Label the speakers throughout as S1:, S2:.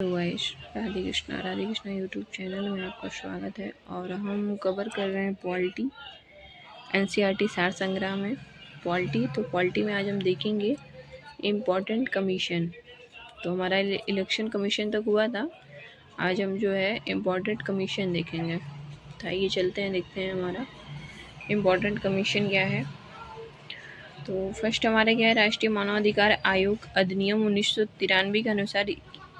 S1: Guys, Radhe Krishna YouTube channel में आपका स्वागत है। और हम कवर कर रहे हैं पॉलिटी, एनसीईआरटी सार संग्रह में पॉलिटी। तो पॉलिटी में आज हम देखेंगे इम्पोर्टेंट कमीशन। तो हमारा इलेक्शन कमीशन तक हुआ था, आज हम जो है इम्पोर्टेंट कमीशन देखेंगे। तो आइए चलते हैं, देखते हैं हमारा इम्पोर्टेंट कमीशन क्या है। तो फर्स्ट हमारा क्या है, राष्ट्रीय मानवाधिकार आयोग अधिनियम 1993 के अनुसार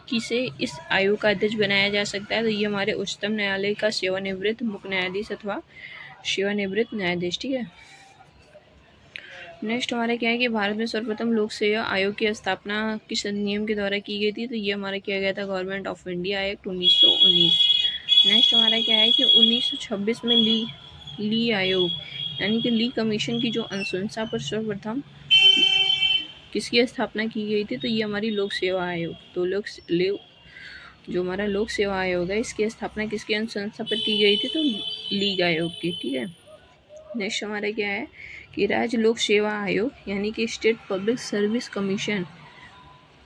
S1: किसे इस आयोग का अध्यक्ष बनाया जा सकता है। तो ये हमारे उच्चतम न्यायालय का सेवानिवृत्त मुख्य न्यायाधीश अथवा सेवानिवृत्त न्यायाधीश, ठीक है। नेक्स्ट हमारा क्या है कि भारत में सर्वप्रथम लोक सेवा आयोग की स्थापना किस अधिनियम के द्वारा की गई थी। तो ये हमारा किया गया था government of India act 1919। Next हमारा क्या है कि 1926 में ली आयोग यानी कि ली कमीशन की जो अनुशंसा पर सर्वप्रथम किसकी स्थापना की गई थी। तो ये हमारी लोक सेवा आयोग। तो जो हमारा लोक सेवा आयोग है, इसकी स्थापना किसकी अनुशंसा पर की गई थी। तो लीग आयोग की, ठीक है। नेक्स्ट हमारा क्या है कि राज्य लोक सेवा आयोग यानी कि स्टेट पब्लिक सर्विस कमीशन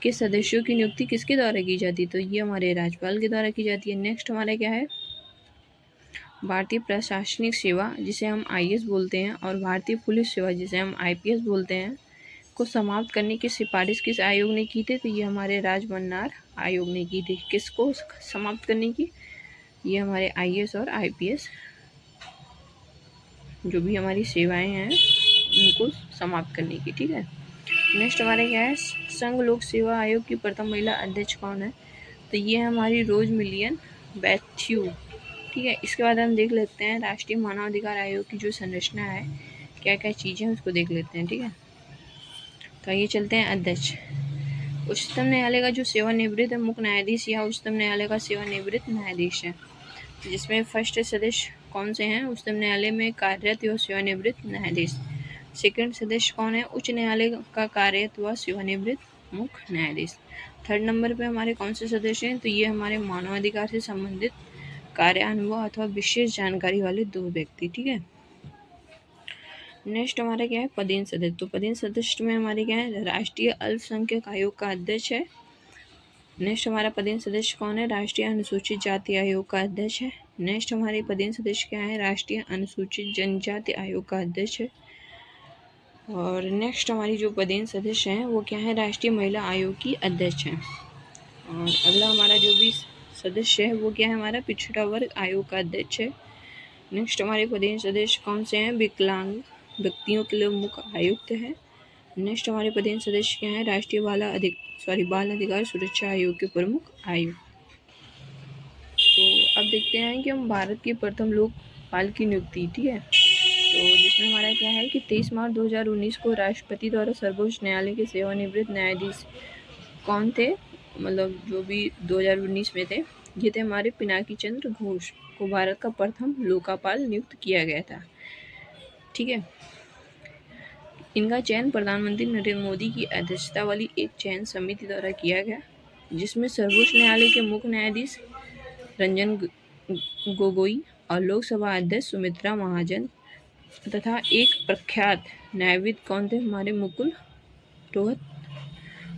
S1: के सदस्यों की नियुक्ति किसके द्वारा की जाती है। तो ये हमारे राज्यपाल के द्वारा की जाती है। नेक्स्ट हमारा क्या है, भारतीय प्रशासनिक सेवा जिसे हम आईएएस बोलते हैं और भारतीय पुलिस सेवा जिसे हम आईपीएस बोलते हैं को समाप्त करने की सिफारिश किस आयोग ने की थी। तो ये हमारे राजमन्नार आयोग ने की थी। किसको समाप्त करने की, ये हमारे आईएएस और आईपीएस जो भी हमारी सेवाएं हैं उनको समाप्त करने की, ठीक है। नेक्स्ट हमारे क्या है, संघ लोक सेवा आयोग की प्रथम महिला अध्यक्ष कौन है। तो ये है हमारी रोज मिलियन बैथ्यू, ठीक है। इसके बाद हम देख लेते हैं राष्ट्रीय मानवाधिकार आयोग की जो संरचना है, क्या क्या चीज़ें उसको देख लेते हैं, ठीक है। तो आइए चलते हैं अध्यक्ष। उच्चतम न्यायालय का जो सेवानिवृत्त मुख्य न्यायाधीश या उच्चतम न्यायालय का सेवानिवृत्त न्यायाधीश है, जिसमें फर्स्ट सदस्य कौन से हैं, उच्चतम न्यायालय में कार्यरत व सेवानिवृत्त न्यायाधीश। सेकंड सदस्य कौन है, उच्च न्यायालय का कार्यरत व सेवानिवृत्त मुख्य न्यायाधीश। थर्ड नंबर पे हमारे कौन से सदस्य हैं, तो ये हमारे मानवाधिकार से संबंधित कार्यानुभव अथवा विशेष जानकारी वाले दो व्यक्ति, ठीक है। नेक्स्ट हमारा क्या है, पदेन सदस्य। तो पदेन सदस्य में हमारे क्या है, राष्ट्रीय अल्पसंख्यक आयोग का अध्यक्ष है। नेक्स्ट हमारा पदेन सदस्य कौन है, राष्ट्रीय अनुसूचित जाति आयोग का अध्यक्ष है। नेक्स्ट हमारे पदेन सदस्य क्या है, राष्ट्रीय अनुसूचित जनजाति आयोग का अध्यक्ष है। और नेक्स्ट हमारी जो पदेन सदस्य हैं वो क्या है, राष्ट्रीय महिला आयोग की अध्यक्ष है। और अगला हमारा जो भी सदस्य है वो क्या है, हमारा पिछड़ा वर्ग आयोग का अध्यक्ष है। नेक्स्ट हमारे पदेन सदस्य कौन से हैं, विकलांग व्यक्तियों के लिए मुख्य आयुक्त है। नेक्स्ट हमारे पदेन सदस्य क्या है, राष्ट्रीय बाल अधिकार सुरक्षा आयोग के प्रमुख आयुक्त। तो अब देखते हैं कि हम भारत के प्रथम लोकपाल की नियुक्ति, ठीक है। तो जिसमें हमारा क्या है कि 23 मार्च 2019 को राष्ट्रपति द्वारा सर्वोच्च न्यायालय के सेवानिवृत्त न्यायाधीश कौन थे, मतलब जो भी 2019 में थे, ये थे हमारे पिनाकी चंद्र घोष को भारत का प्रथम लोकपाल नियुक्त किया गया था, ठीक है। इनका चयन प्रधानमंत्री नरेंद्र मोदी की अध्यक्षता वाली एक चयन समिति द्वारा किया गया, जिसमें सर्वोच्च न्यायालय के मुख्य न्यायाधीश रंजन गोगोई और लोकसभा अध्यक्ष सुमित्रा महाजन तथा एक प्रख्यात न्यायविद कौन थे, हमारे मुकुल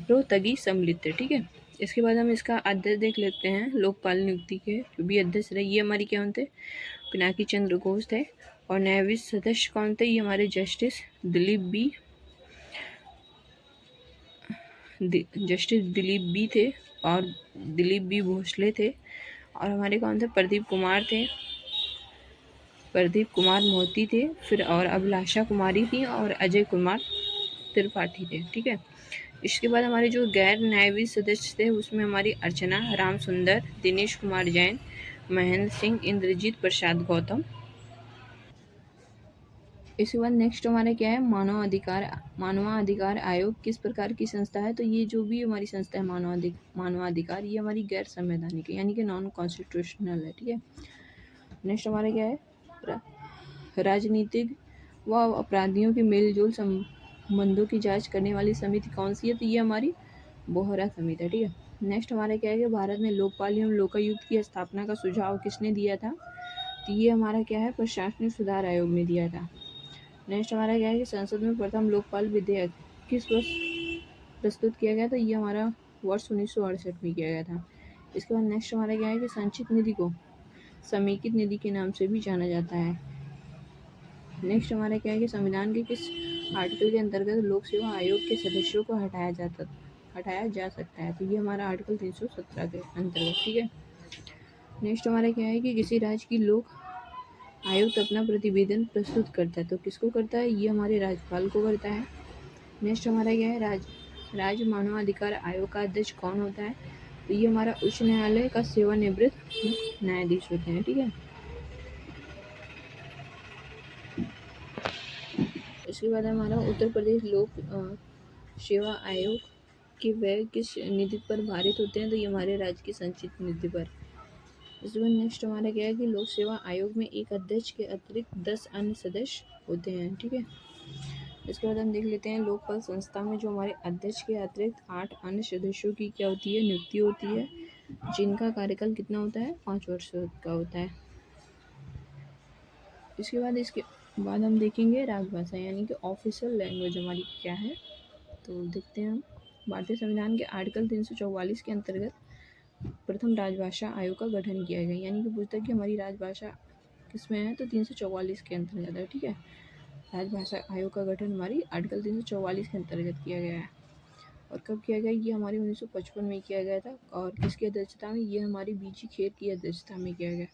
S1: रोहतगी सम्मिलित थे, ठीक है। इसके बाद हम इसका अध्यक्ष देख लेते हैं, लोकपाल नियुक्ति के जो भी अध्यक्ष रहे ये हमारी क्या थे, पिनाकी चंद्र घोष थे। और न्यायविद सदस्य कौन थे, ये हमारे जस्टिस दिलीप बी थे और दिलीप बी भोसले थे। और हमारे कौन थे, प्रदीप कुमार मोती थे, फिर और अभिलाषा कुमारी थी और अजय कुमार त्रिपाठी थे, ठीक है। इसके बाद हमारे जो गैर न्यायविद सदस्य थे उसमें हमारी अर्चना राम सुंदर, दिनेश कुमार जैन, महेंद्र सिंह, इंद्रजीत प्रसाद गौतम। इसके बाद नेक्स्ट हमारा क्या है, मानवाधिकार आयोग किस प्रकार की संस्था है। तो ये जो भी हमारी संस्था है मानवाधिकार, ये हमारी गैर संवैधानिक है यानी कि नॉन कॉन्स्टिट्यूशनल है, ठीक है। नेक्स्ट हमारा क्या है, राजनीतिक व अपराधियों के मेलजोल संबंधों की जांच करने वाली समिति कौन सी है। तो ये हमारी बोहरा समिति है, ठीक है। नेक्स्ट हमारा क्या है कि भारत में लोकपाल एवं लोकायुक्त की स्थापना का सुझाव किसने दिया था। तो ये हमारा क्या है, प्रशासनिक सुधार आयोग ने दिया था। नेक्स्ट हमारा क्या है कि संसद में प्रथम लोकपाल विधेयक किस वर्ष प्रस्तुत किया गया था। ये हमारा वर्ष 1968 में किया गया था। इसके बाद नेक्स्ट हमारा क्या है कि संचित निधि को समेकित निधि के नाम से भी जाना जाता है। नेक्स्ट हमारा क्या है कि संविधान के किस आर्टिकल के अंतर्गत लोक सेवा आयोग के सदस्यों को हटाया जा सकता है। तो ये हमारा आर्टिकल 317 के अंतर्गत, ठीक है। नेक्स्ट हमारा क्या है कि किसी राज्य की लोक आयुक्त अपना प्रतिवेदन प्रस्तुत करता है। तो किसको करता है? ये हमारे राज्यपाल को करता है। नेक्स्ट हमारा क्या है? राज्य मानवाधिकार आयोग का अध्यक्ष कौन होता है? तो ये हमारा उच्च न्यायालय का सेवानिवृत्त न्यायाधीश होते हैं, ठीक है। इसके बाद हमारा उत्तर प्रदेश लोक सेवा आयोग के व्यय किस निधि पर भारित होते हैं? तो ये हमारे राज्य की संचित निधि पर। इसके बाद नेक्स्ट हमारा क्या है कि लोक सेवा आयोग में एक अध्यक्ष के अतिरिक्त 10 अन्य सदस्य होते हैं, ठीक है। इसके बाद हम देख लेते हैं लोकपाल संस्था में जो हमारे अध्यक्ष के अतिरिक्त 8 अन्य सदस्यों की क्या होती है? नियुक्ति होती है, जिनका कार्यकाल कितना होता है? 5 वर्ष का होता है। इसके बाद हम देखेंगे राजभाषा यानी कि ऑफिशियल लैंग्वेज हमारी क्या है। तो देखते हैं हम भारतीय संविधान के आर्टिकल 344 के अंतर्गत प्रथम राजभाषा आयोग का गठन किया गया, यानी कि पूछता है कि हमारी राजभाषा किसमें है? तो 344 के अंतर्गत है, ठीक है। राजभाषा आयोग का गठन हमारी आर्टिकल 344 के अंतर्गत किया गया है। और कब किया गया? ये हमारी 1955 में किया गया था। और किसकी अध्यक्षता में? ये हमारी बीजी खेर की अध्यक्षता में किया गया।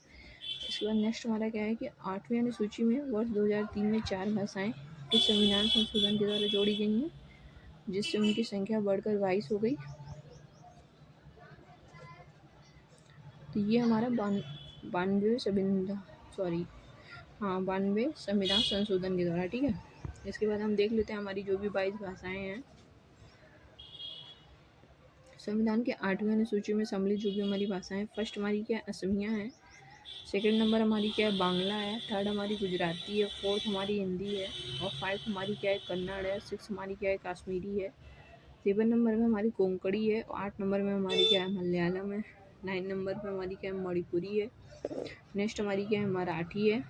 S1: इसके बाद नेक्स्ट हमारा क्या है कि 8वीं अनुसूची में वर्ष 2003 में 4 भाषाएं किस संविधान संशोधन के द्वारा जोड़ी गई हैं, जिससे उनकी संख्या बढ़कर 22 हो गई। तो ये हमारा 92 संविधान संशोधन के द्वारा, ठीक है। इसके बाद हम देख लेते हैं हमारी जो भी 22 भाषाएं हैं संविधान के 8वीं अनुसूची में सम्मिलित जो भी हमारी भाषाएं। फर्स्ट हमारी क्या है? असमिया है। सेकंड नंबर हमारी क्या है? बांग्ला है। थर्ड हमारी गुजराती है। फोर्थ हमारी हिंदी है। और 5 हमारी क्या है? कन्नड़ है। 6 हमारी क्या है? कश्मीरी है। 7 नंबर में हमारी कोंकणी है। 8 नंबर में हमारी क्या है? मलयालम है। 9 नंबर पे हमारी क्या है? मणिपुरी है। नेक्स्ट हमारी क्या है? मराठी है।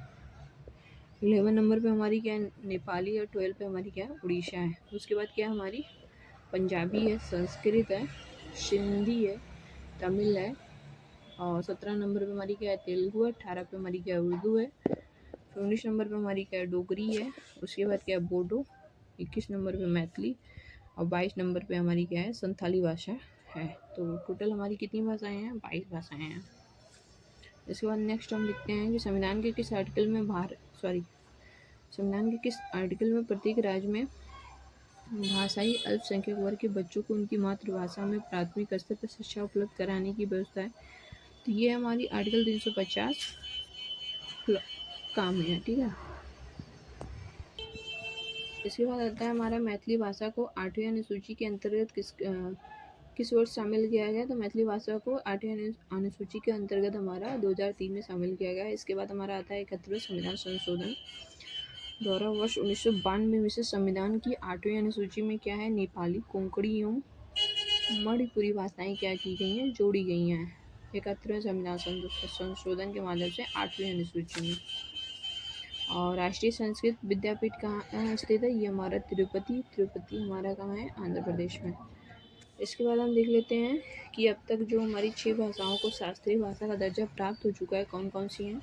S1: 11 नंबर पे हमारी क्या है? नेपाली है। 12 पे हमारी क्या है? उड़ीसा है। उसके बाद क्या है? हमारी पंजाबी है, संस्कृत है, सिंधी है, तमिल है। और 17 नंबर पे हमारी क्या है? तेलुगु है। 18 पे हमारी क्या है? उर्दू है। 19 नंबर पे हमारी क्या है? डोगरी है। उसके बाद क्या है? बोडो। 21 नंबर पे मैथिली। और 22 नंबर पे हमारी क्या है? संथाली भाषा है। तो टोटल हमारी कितनी भाषाएं हैं? 22 भाषाएं हैं। इसके बाद नेक्स्ट हम लिखते हैं कि संविधान के किस आर्टिकल में प्रत्येक राज्य में भाषाई अल्पसंख्यक वर्ग के बच्चों को उनकी मातृभाषा में प्राथमिक स्तर पर शिक्षा उपलब्ध कराने की व्यवस्था है। तो ये हमारी आर्टिकल 350 काम है, ठीक है। इसके बाद आता है हमारा मैथिली भाषा को 8वीं अनुसूची के अंतर्गत किस वर्ष शामिल किया गया? तो मैथिली भाषा को 8वीं अनुसूची के अंतर्गत हमारा 2003 में शामिल किया गया। इसके बाद हमारा आता है 71वें संविधान संशोधन द्वारा वर्ष 1992 में से संविधान की 8वीं अनुसूची में क्या है? नेपाली, कोंकणी एवं मणिपुरी भाषाएं क्या की गई हैं? जोड़ी गई हैं 71वें संविधान संशोधन के माध्यम से 8वीं अनुसूची में। और राष्ट्रीय संस्कृत विद्यापीठ कहाँ स्थित है? ये हमारा तिरुपति हमारा कहाँ है? आंध्र प्रदेश में। इसके बाद हम देख लेते हैं कि अब तक जो हमारी 6 भाषाओं को शास्त्रीय भाषा का दर्जा प्राप्त हो चुका है, कौन कौन सी हैं?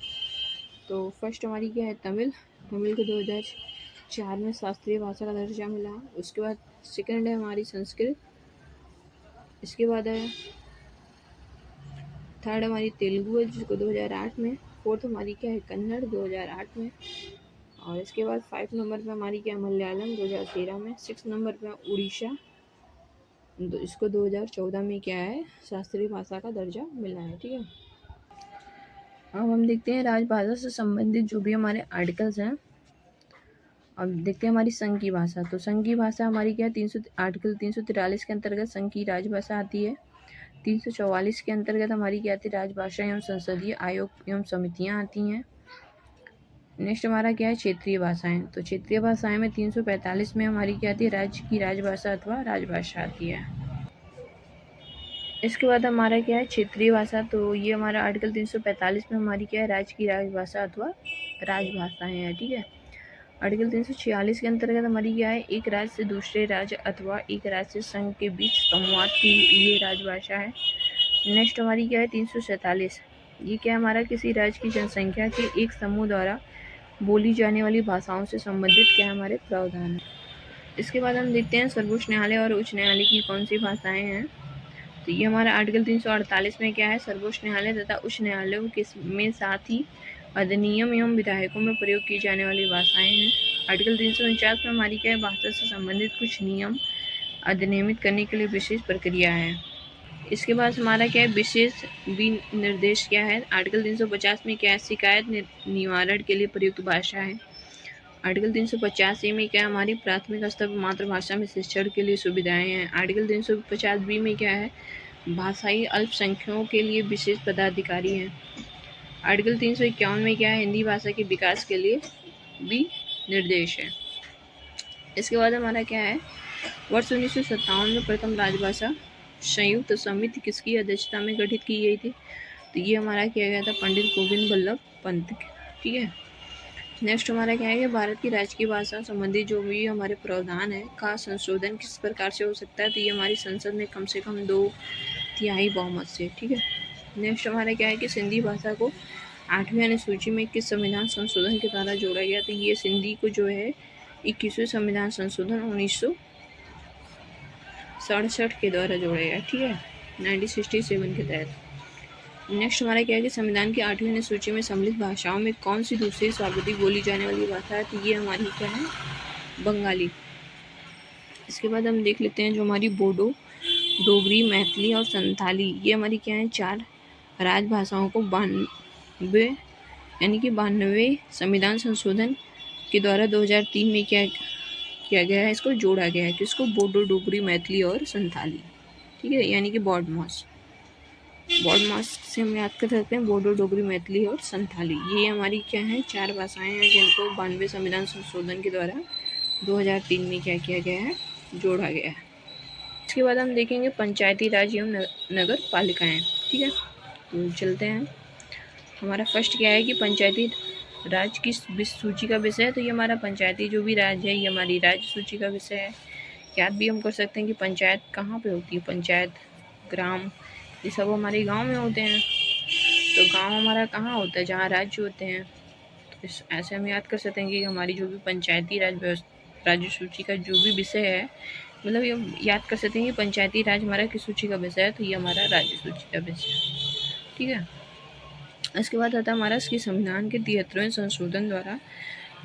S1: तो फर्स्ट हमारी क्या है? तमिल को 2004 में शास्त्रीय भाषा का दर्जा मिला। उसके बाद सेकंड है हमारी संस्कृत। इसके बाद है थर्ड हमारी तेलुगु है जिसको 2008 में। फोर्थ हमारी क्या है? कन्नड़ 2008 में। और इसके बाद 5 नंबर पे हमारी क्या है? मलयालम 2013 में। 6 नंबर पे उड़ीसा, इसको 2014 में क्या है? शास्त्रीय भाषा का दर्जा मिला है, ठीक है। अब हम देखते हैं राजभाषा से संबंधित जो भी हमारे आर्टिकल्स हैं। अब देखते हैं हमारी संघ की भाषा। तो संघ की भाषा हमारी क्या है? आर्टिकल 343 के अंतर्गत संघ की राजभाषा आती है। 344 के अंतर्गत हमारी क्या आती है? राजभाषा एवं संसदीय आयोग एवं समितियां आती हैं। नेक्स्ट हमारा क्या है? क्षेत्रीय भाषाएं। तो क्षेत्रीय भाषाएं में 345 में हमारी क्या आती है? राज्य की राजभाषा अथवा राजभाषा आती है। इसके बाद हमारा क्या है? क्षेत्रीय भाषा। तो ये हमारा आर्टिकल 345 में हमारी क्या है? राज्य की राजभाषा अथवा राजभाषाएं हैं, ठीक है। आर्टिकल 346 के अंतर्गत हमारी क्या है? एक राज्य से दूसरे राज्य अथवा एक राज्य से संघ के बीच संवाद की ये राजभाषा है। नेक्स्ट हमारी क्या है 347, ये क्या है हमारा किसी राज्य की जनसंख्या के एक समूह द्वारा बोली जाने वाली भाषाओं से संबंधित क्या हमारे प्रावधान है। इसके बाद हम देखते हैं सर्वोच्च न्यायालय और उच्च न्यायालय की कौन सी भाषाएं हैं। तो ये हमारा आर्टिकल 348 में क्या है, सर्वोच्च न्यायालय तथा उच्च न्यायालयों के में साथ ही अधिनियम एवं विधायकों में प्रयोग की जाने वाली भाषाएं हैं। आर्टिकल 349 में हमारी क्या है, भाषा से संबंधित कुछ नियम अधिनियमित करने के लिए विशेष प्रक्रिया है। इसके बाद हमारा क्या है, विशेष विनिर्देश क्या है। आर्टिकल 350 में क्या है, शिकायत निवारण के लिए प्रयुक्त भाषा है। आर्टिकल 350 में क्या है, हमारी प्राथमिक स्तर पर मातृभाषा में शिक्षण के लिए सुविधाएं हैं। आर्टिकल 350 बी में क्या है, भाषाई अल्पसंख्यकों के लिए विशेष पदाधिकारी हैं। आर्टिकल 351 में क्या है, हिंदी भाषा के विकास के लिए भी निर्देश है। इसके बाद हमारा क्या है, वर्ष 1957 में प्रथम राजभाषा संयुक्त समिति किसकी अध्यक्षता में गठित की गई थी। तो ये हमारा किया गया था पंडित गोविंद बल्लभ पंत। ठीक है। नेक्स्ट हमारा क्या है, भारत की राजकीय भाषा संबंधी जो भी हमारे प्रावधान है का संशोधन किस प्रकार से हो सकता है। तो ये हमारी संसद में कम से कम 2/3 बहुमत से। ठीक है। नेक्स्ट हमारा क्या है कि सिंधी भाषा को 8वीं अनुसूची में किस संविधान संशोधन के द्वारा जोड़ा गया। तो ये सिंधी को जो है 21वें संविधान संशोधन 1967 के द्वारा जोड़ा गया। ठीक है, 1967 के तहत। नेक्स्ट हमारा क्या है कि संविधान की 8वीं अनुसूची में सम्मिलित भाषाओं में कौन सी दूसरी सर्वाधिक बोली जाने वाली भाषा है। तो ये हमारी क्या है, बंगाली। इसके बाद हम देख लेते हैं जो हमारी बोडो, डोगरी, मैथिली और संथाली, ये हमारी क्या है, 4 राजभाषाओं को 92वें संविधान संशोधन के द्वारा 2003 में क्या किया गया है, इसको जोड़ा गया है। किसको, बोडो, डोगरी, मैथिली और संथाली। ठीक है, यानी कि बॉडमास से हम याद कर सकते हैं बोडो, डोगरी, मैथिली और संथाली। ये हमारी क्या है, 4 भाषाएं हैं जिनको 92वें संविधान संशोधन के द्वारा 2003 में क्या किया गया है, जोड़ा गया है। इसके बाद हम देखेंगे पंचायती राज एवं नगर पालिकाएं। ठीक है, तो चलते हैं। हमारा फर्स्ट क्या है कि पंचायती राज की सूची का विषय है। तो ये हमारा पंचायती जो भी राज है, ये हमारी राज्य सूची का विषय है। याद भी हम कर सकते हैं कि पंचायत कहाँ पे होती है, पंचायत, ग्राम, ये सब हमारे गांव में होते हैं। तो गांव हमारा कहाँ होता है, जहाँ राज्य होते हैं। तो ऐसे हम याद कर सकते हैं कि हमारी जो भी पंचायती राज राज्य सूची का जो भी विषय है, मतलब ये याद कर सकते हैं कि पंचायती राज हमारा किस सूची का विषय है। तो ये हमारा राज्य सूची का विषय है। ठीक है। इसके बाद आता है हमारा इसकी संविधान के 73वें संशोधन द्वारा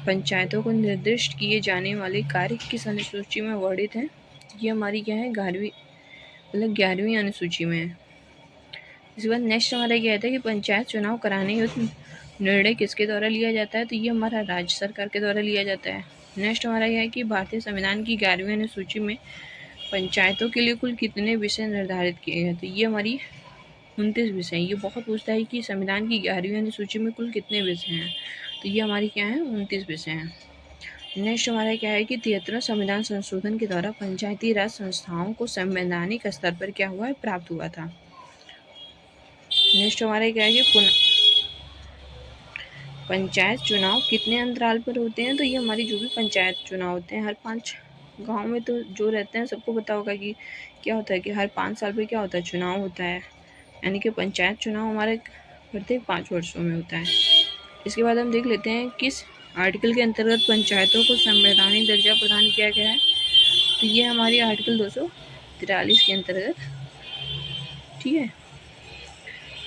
S1: पंचायतों को निर्दिष्ट किए जाने वाले कार्य किस अनुसूची में वर्णित है। ये हमारी क्या है, 11वीं अनुसूची में है। इसके बाद नेक्स्ट हमारा क्या आता है कि पंचायत चुनाव कराने हेतु निर्णय किसके द्वारा लिया जाता है। तो ये हमारा राज्य सरकार के द्वारा लिया जाता है। नेक्स्ट हमारा क्या है कि भारतीय संविधान की 11वीं अनुसूची में पंचायतों के लिए कुल कितने विषय निर्धारित किए गए। तो ये हमारी 29 विषय। ये बहुत पूछता है कि संविधान की 11वीं अनुसूची में कुल कितने विषय हैं। तो ये हमारी क्या है, 29 विषय हैं। नेक्स्ट हमारा क्या है कि 73वें संविधान संशोधन के द्वारा पंचायती राज संस्थाओं को संवैधानिक स्तर पर क्या हुआ है, प्राप्त हुआ था। नेक्स्ट हमारा क्या है कि पंचायत चुनाव कितने अंतराल पर होते हैं। तो ये हमारी जो भी पंचायत चुनाव होते हैं, हर 5 गाँव में तो जो रहते हैं सबको पता होगा कि क्या होता है कि हर 5 साल पर क्या होता है, चुनाव होता है। यानी कि पंचायत चुनाव हमारे प्रत्येक 5 वर्षों में होता है। इसके बाद हम देख लेते हैं किस आर्टिकल के अंतर्गत पंचायतों को संवैधानिक दर्जा प्रदान किया गया है। तो ये हमारी आर्टिकल 243 के अंतर्गत। ठीक है।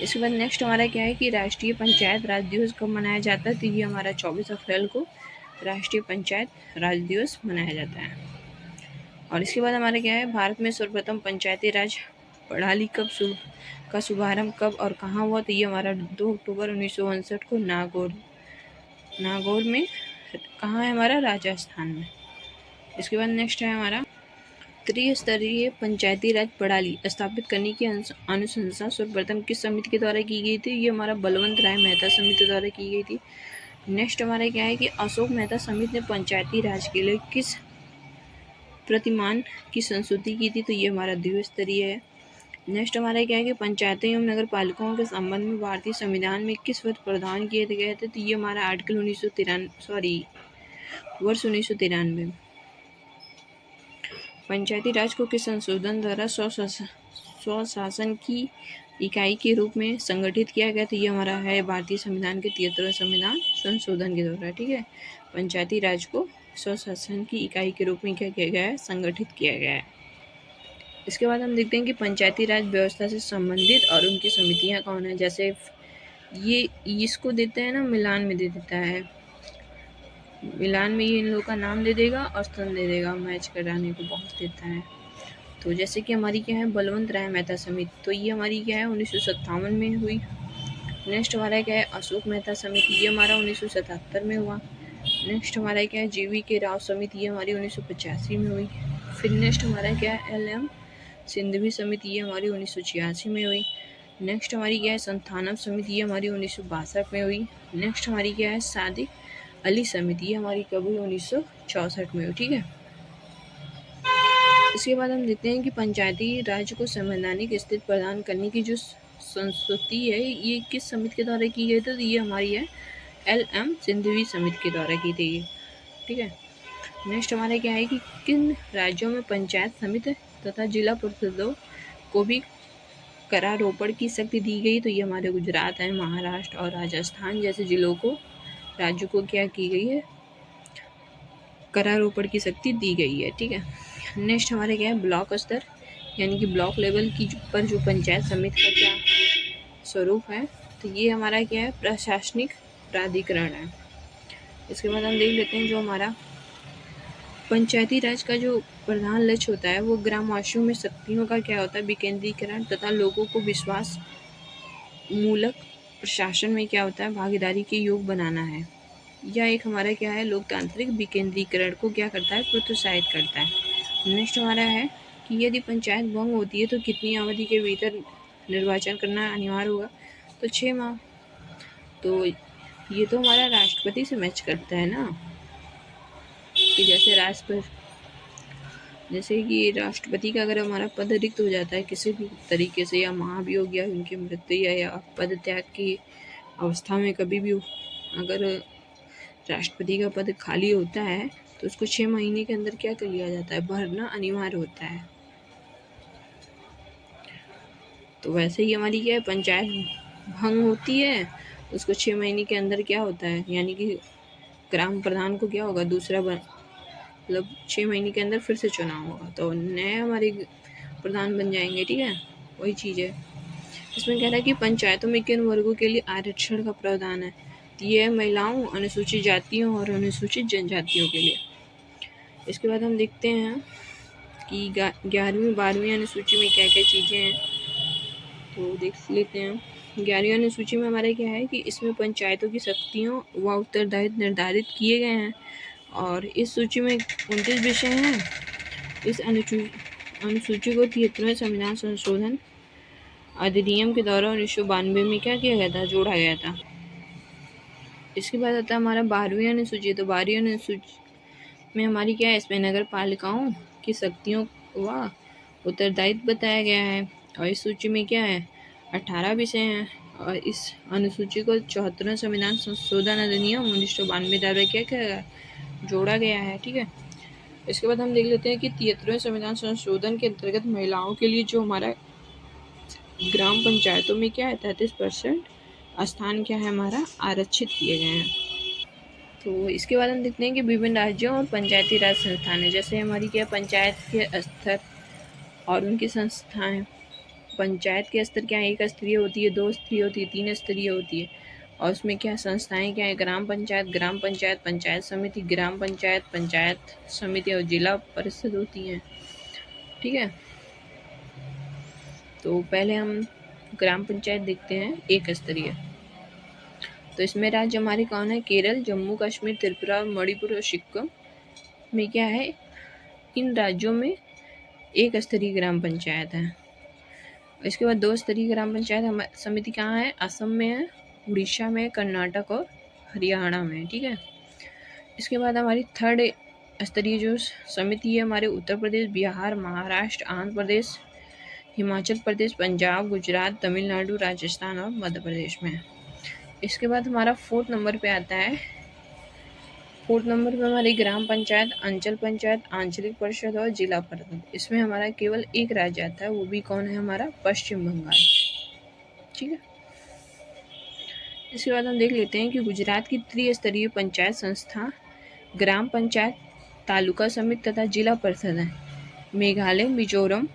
S1: इसके बाद नेक्स्ट हमारा क्या है कि राष्ट्रीय पंचायत राज दिवस कब मनाया जाता है। तो ये हमारा 24 अप्रैल को राष्ट्रीय पंचायत राज दिवस मनाया जाता है। और इसके बाद हमारा क्या है, भारत में सर्वप्रथम पंचायती राज प्रणाली का शुभारंभ कब और कहाँ हुआ। तो ये हमारा 2 अक्टूबर 1959 को नागौर में, कहाँ है हमारा, राजस्थान में। इसके बाद नेक्स्ट है हमारा त्रिस्तरीय पंचायती राज प्रणाली स्थापित करने की अनुशंसा सर्वप्रथम किस समिति के द्वारा की गई थी। ये हमारा बलवंत राय मेहता समिति द्वारा की गई थी। नेक्स्ट हमारा क्या है कि अशोक मेहता समिति ने पंचायती राज के लिए किस प्रतिमान की संस्तुति की थी। तो ये हमारा द्विस्तरीय है। नेक्स्ट हमारा क्या है कि पंचायतें एवं नगर पालिकाओं के संबंध में भारतीय संविधान में किस वर्ष प्रावधान किए गए थे। तो ये हमारा आर्टिकल वर्ष 1993। पंचायती राज को किस संशोधन द्वारा स्वशासन की इकाई के रूप में संगठित किया गया, तो ये हमारा है भारतीय संविधान के 73वें संविधान संशोधन के द्वारा। ठीक है, पंचायती राज को स्वशासन की इकाई के रूप में क्या किया गया है, संगठित किया गया है। इसके बाद हम देखते हैं कि पंचायती राज व्यवस्था से संबंधित और उनकी समितियां कौन है। जैसे ये इसको देते हैं ना, मिलान में दे देता है, मिलान में ये इन लोगों का नाम दे देगा और स्तंभ दे देगा, मैच कराने को बहुत देता है। तो जैसे कि हमारी क्या है, बलवंत राय मेहता समिति, तो ये हमारी क्या है 1957 में हुई। नेक्स्ट हमारा क्या है, अशोक मेहता समिति, ये हमारा 1977 में हुआ। नेक्स्ट हमारा क्या है, जीवी के राव समिति, ये हमारी 1985 में हुई। फिर नेक्स्ट हमारा क्या है, LM सिंधवी समिति, ये हमारी 1986 में हुई। नेक्स्ट हमारी क्या है, संथानम समिति, ये हमारी 1962 में हुई। नेक्स्ट हमारी क्या है, सादिक अली समिति, ये हमारी कब हुई, 1964 में हुई। ठीक है, इसके बाद हम देखते हैं कि पंचायती राज को संवैधानिक स्थिति प्रदान करने की जो संस्तुति है, ये किस समिति के द्वारा की गई थी, तो ये हमारी है LM सिंधवी समिति के द्वारा की थी। ठीक है, नेक्स्ट हमारा क्या है कि किन राज्यों में पंचायत समिति तथा जिला परिषदों को भी करारोपण की शक्ति दी गई, तो ये हमारे गुजरात है, महाराष्ट्र और राजस्थान जैसे जिलों को, राज्यों को क्या की गई है, करारोपण की शक्ति दी गई है। ठीक है, नेक्स्ट हमारे क्या है, ब्लॉक स्तर यानी कि ब्लॉक लेवल की पर जो पंचायत समिति का क्या स्वरूप है, तो ये हमारा क्या है, प्रशासनिक प्राधिकरण है। इसके बाद हम देख लेते हैं जो हमारा पंचायती राज का जो प्रधान लक्ष्य होता है, वो ग्रामवासियों में शक्तियों का क्या होता है, विकेंद्रीकरण तथा लोगों को विश्वास मूलक प्रशासन में क्या होता है, भागीदारी के योग बनाना है। यह एक हमारा क्या है, लोकतांत्रिक विकेंद्रीकरण को क्या करता है, प्रोत्साहित करता है। नेक्स्ट हमारा है कि यदि पंचायत भंग होती है तो कितनी अवधि के भीतर निर्वाचन करना अनिवार्य होगा, तो 6 माह। तो ये तो हमारा राष्ट्रपति से मैच करता है ना, कि जैसे कि राष्ट्रपति का अगर हमारा पद रिक्त हो जाता है किसी भी तरीके से, या महाभियोग या उनकी मृत्यु या पद त्याग की अवस्था में कभी भी अगर राष्ट्रपति का पद खाली होता है, तो उसको 6 महीने के अंदर क्या कर लिया जाता है, भरना अनिवार्य होता है। तो वैसे ही हमारी क्या है, पंचायत भंग होती है तो उसको 6 महीने के अंदर क्या होता है, यानी कि ग्राम प्रधान को क्या होगा, दूसरा मतलब 6 महीने के अंदर फिर से चुनाव होगा, तो नए हमारे प्रधान बन जाएंगे। ठीक है, वही चीज़ है। इसमें कह रहा है कि पंचायतों में किन वर्गों के लिए आरक्षण का प्रावधान है, तो ये है महिलाओं, अनुसूचित जातियों और अनुसूचित जनजातियों के लिए। इसके बाद हम देखते हैं कि 11वीं 12वीं अनुसूची में क्या क्या चीज़ें हैं, तो देख लेते हैं। 11वीं अनुसूची में हमारा क्या है कि इसमें पंचायतों की शक्तियों व उत्तरदायित्व निर्धारित किए गए हैं, और इस सूची में 29 विषय हैं। इस अनुसूची को 73वें संविधान संशोधन अधिनियम के द्वारा 1992 में क्या किया गया था, जोड़ा गया था। इसके बाद आता है हमारा 12वीं अनुसूची। तो 12वीं अनुसूची में हमारी क्या है, इसमें नगर पालिकाओं की शक्तियों व उत्तरदायित्व बताया गया है, और इस सूची में क्या है, 18 विषय हैं, और इस अनुसूची को 74वें संविधान संशोधन अधिनियम 1992 द्वारा क्या किया, जोड़ा गया है। ठीक है, इसके बाद हम देख लेते हैं कि 73वें संविधान संशोधन के अंतर्गत महिलाओं के लिए जो हमारा ग्राम पंचायतों में क्या है, 33% स्थान क्या है हमारा, आरक्षित किए गए हैं। तो इसके बाद हम देखते हैं कि विभिन्न राज्यों और पंचायती राज संस्थान, जैसे हमारी क्या पंचायत के स्तर और उनकी संस्थाएं। पंचायत के स्तर क्या है, 1 स्तरीय होती है, 2 स्तरीय होती है, 3 स्तरीय होती है, और उसमें क्या संस्थाएं क्या है, ग्राम पंचायत, पंचायत समिति, ग्राम पंचायत, पंचायत समिति और जिला परिषद होती हैं। ठीक है, तो पहले हम ग्राम पंचायत देखते हैं 1 स्तरीय। तो इसमें राज्य हमारे कौन है, केरल, जम्मू कश्मीर, त्रिपुरा, मणिपुर और सिक्किम में क्या है, इन राज्यों में 1 स्तरीय ग्राम पंचायत है। इसके बाद 2 स्तरीय ग्राम पंचायत समिति कहाँ है, असम में है, उड़ीसा में, कर्नाटक और हरियाणा में। ठीक है, इसके बाद हमारी 3rd स्तरीय जो समिति है हमारे उत्तर प्रदेश, बिहार, महाराष्ट्र, आंध्र प्रदेश, हिमाचल प्रदेश, पंजाब, गुजरात, तमिलनाडु, राजस्थान और मध्य प्रदेश में। इसके बाद हमारा 4th नंबर पे आता है, 4th नंबर पे हमारी ग्राम पंचायत, अंचल पंचायत, आंचलिक परिषद और जिला परिषद। इसमें हमारा केवल एक राज्य आता है, वो भी कौन है हमारा, पश्चिम बंगाल। ठीक है। इसके बाद हम देख लेते हैं कि गुजरात की त्रिस्तरीय पंचायत संस्था ग्राम पंचायत, तालुका समिति तथा जिला परिषद है। मेघालय, मिजोरम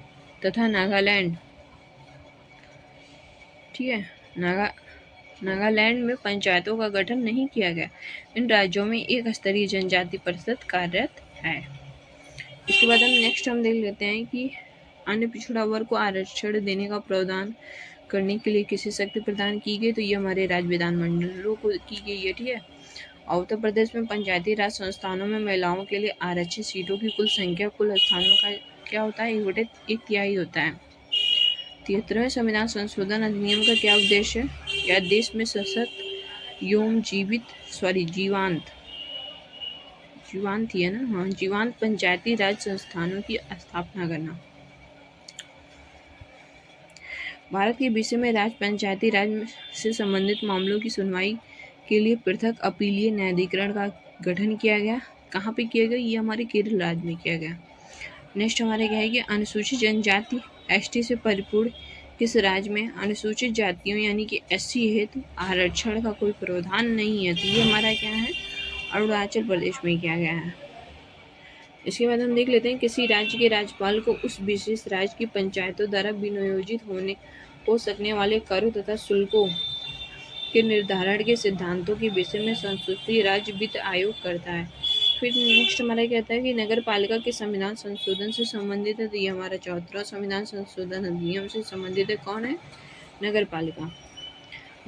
S1: तथा नागालैंड, ठीक है, नागालैंड में पंचायतों का गठन नहीं किया गया। इन राज्यों में एक स्तरीय जनजाति परिषद कार्यरत है। इसके बाद हम देख लेते हैं कि अन्य पिछड़ा वर्ग को आरक्षण देने का प्रावधान करने के लिए किसी शक्ति प्रदान की गई, तो ये हमारे राज्य विधानमंडलों को की गई है, ठीक है। और उत्तर प्रदेश में पंचायती राज संस्थानों में महिलाओं के लिए आरक्षित सीटों की कुल संख्या कुल स्थानों का क्या होता है, 1/3 होता है। 73वें संविधान संशोधन अधिनियम का क्या उद्देश्य है? या देश में सशक्त एवं जीवांत पंचायती राज संस्थानों की स्थापना करना। भारत के विषय में राज्य पंचायती राज से संबंधित मामलों की सुनवाई के लिए पृथक अपीलीय न्यायाधिकरण का गठन किया गया। कहाँ पे किया गया? ये हमारे केरल राज्य में किया गया। नेक्स्ट हमारे क्या है कि अनुसूचित जनजाति एसटी से परिपूर्ण किस राज्य में अनुसूचित जातियों यानी कि एससी हेतु आरक्षण का कोई प्रावधान नहीं है, तो ये हमारा क्या है, अरुणाचल प्रदेश में किया गया है। इसके बाद हम देख लेते हैं किसी राज्य के राज्यपाल को उस विशेष राज्य की पंचायतों द्वारा विनियोजित हो सकने वाले करों तथा शुल्कों के निर्धारण के सिद्धांतों के विषय में संसदीय राज्य वित्त आयोग करता है। फिर नेक्स्ट हमारा कहता है कि नगर पालिका के संविधान संशोधन से संबंधित है, तो ये हमारा 74वां संविधान संशोधन अधिनियम से संबंधित है। कौन है? नगर पालिका।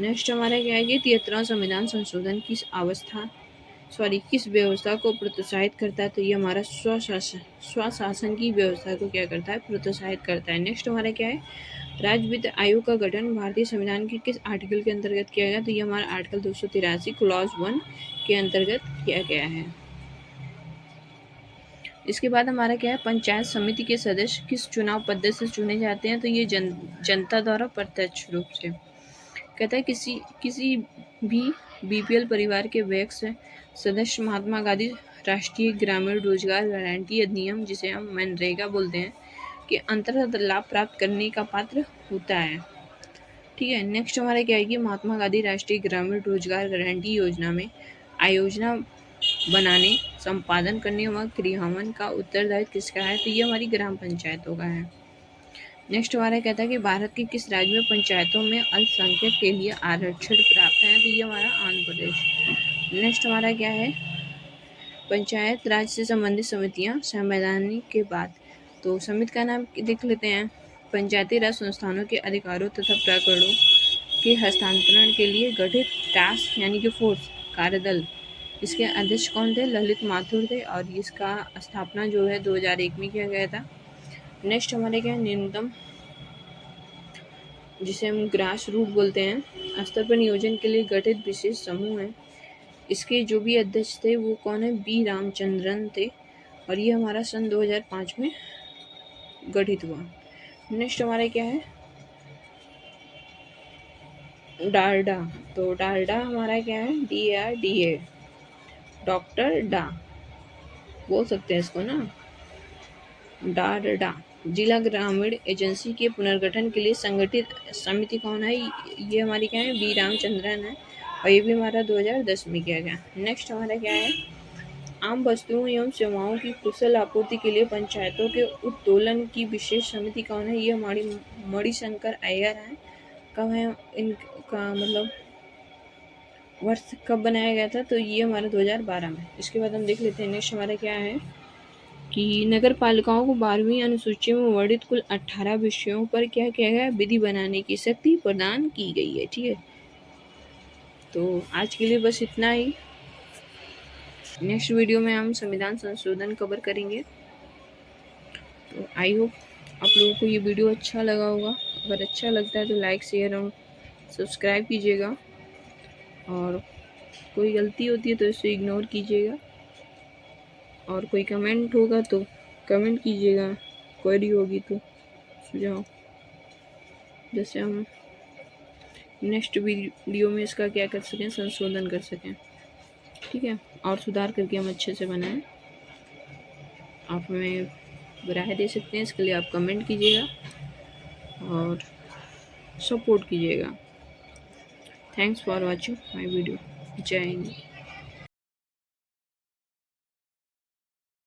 S1: नेक्स्ट हमारा क्या है कि 73वां संविधान संशोधन किस व्यवस्था को प्रोत्साहित करता है, तो ये हमारा स्वशासन की व्यवस्था को क्या करता है, प्रोत्साहित करता है। नेक्स्ट हमारा क्या है, राज्य वित्त आयोग का गठन भारतीय संविधान के किस आर्टिकल के अंतर्गत किया गया, तो ये हमारा आर्टिकल 283 क्लॉज 1 के अंतर्गत किया गया है। इसके बाद हमारा क्या है, पंचायत समिति के सदस्य किस चुनाव पद्धति से चुने जाते हैं, तो ये जनता द्वारा प्रत्यक्ष रूप से। कहता है किसी भी बीपीएल परिवार के व्यक्ति सदस्य महात्मा गांधी राष्ट्रीय ग्रामीण रोजगार गारंटी अधिनियम, जिसे हम मनरेगा बोलते हैं, के अंतर्गत लाभ प्राप्त करने का पात्र होता है। ठीक है। नेक्स्ट हमारा क्या है कि महात्मा गांधी राष्ट्रीय ग्रामीण रोजगार गारंटी योजना में आयोजना बनाने, संपादन करने व क्रियान्वयन का उत्तरदायित्व किसका है, तो ये हमारी ग्राम पंचायतों का है। नेक्स्ट हमारा कहता है कि भारत के किस राज्य में पंचायतों में अल्पसंख्यक के लिए आरक्षण प्राप्त है, तो ये हमारा आंध्र प्रदेश। नेक्स्ट हमारा क्या है, पंचायत राज से संबंधित समितियां संवैधानिक के बाद, तो समिति का नाम देख लेते हैं। पंचायती राज संस्थानों के अधिकारों तथा प्रकरणों के हस्तांतरण के लिए गठित टास्क यानी कि फोर्स कार्यदल, इसके अध्यक्ष कौन थे? ललित माथुर थे, और इसका स्थापना जो है 2001 में किया गया था। नेक्स्ट हमारे क्या है, न्यूनतम जिसे हम ग्रास रूट बोलते हैं स्तर पर नियोजन के लिए गठित विशेष समूह है। इसके जो भी अध्यक्ष थे वो कौन है? बी रामचंद्रन थे, और ये हमारा सन 2005 में गठित हुआ। नेक्स्ट हमारा क्या है, डारडा, तो डारडा हमारा क्या है? DARDA, डॉक्टर डा बोल सकते हैं इसको ना, डारडा। जिला ग्रामीण एजेंसी के पुनर्गठन के लिए संगठित समिति कौन है? ये हमारी क्या है? बी रामचंद्रन है, और ये भी हमारा 2010 में किया गया। नेक्स्ट हमारा क्या है, आम वस्तुओं एवं सेवाओं की कुशल आपूर्ति के लिए पंचायतों के उत्तोलन की विशेष समिति कौन है? ये हमारी मणिशंकर अय्यर है। कब है इनका मतलब वर्ष कब बनाया गया था, तो ये हमारा 2012 में। इसके बाद हम देख लेते हैं नेक्स्ट हमारा क्या है कि नगर पालिकाओं को 12वीं अनुसूची में वर्णित कुल 18 विषयों पर क्या किया गया, विधि बनाने की शक्ति प्रदान की गई है। ठीक है, तो आज के लिए बस इतना ही। नेक्स्ट वीडियो में हम संविधान संशोधन कवर करेंगे। तो आई होप आप लोगों को ये वीडियो अच्छा लगा होगा। अगर अच्छा लगता है तो लाइक शेयर और सब्सक्राइब कीजिएगा, और कोई गलती होती है तो इसे इग्नोर कीजिएगा, और कोई कमेंट होगा तो कमेंट कीजिएगा, क्वेरी होगी तो सुझाव, जैसे हम नेक्स्ट वीडियो में इसका क्या कर सकें, संशोधन कर सकें। ठीक है, और सुधार करके हम अच्छे से बनाएं। आप हमें राय दे सकते हैं, इसके लिए आप कमेंट कीजिएगा और सपोर्ट कीजिएगा। Thanks for watching my video. जय हिंद।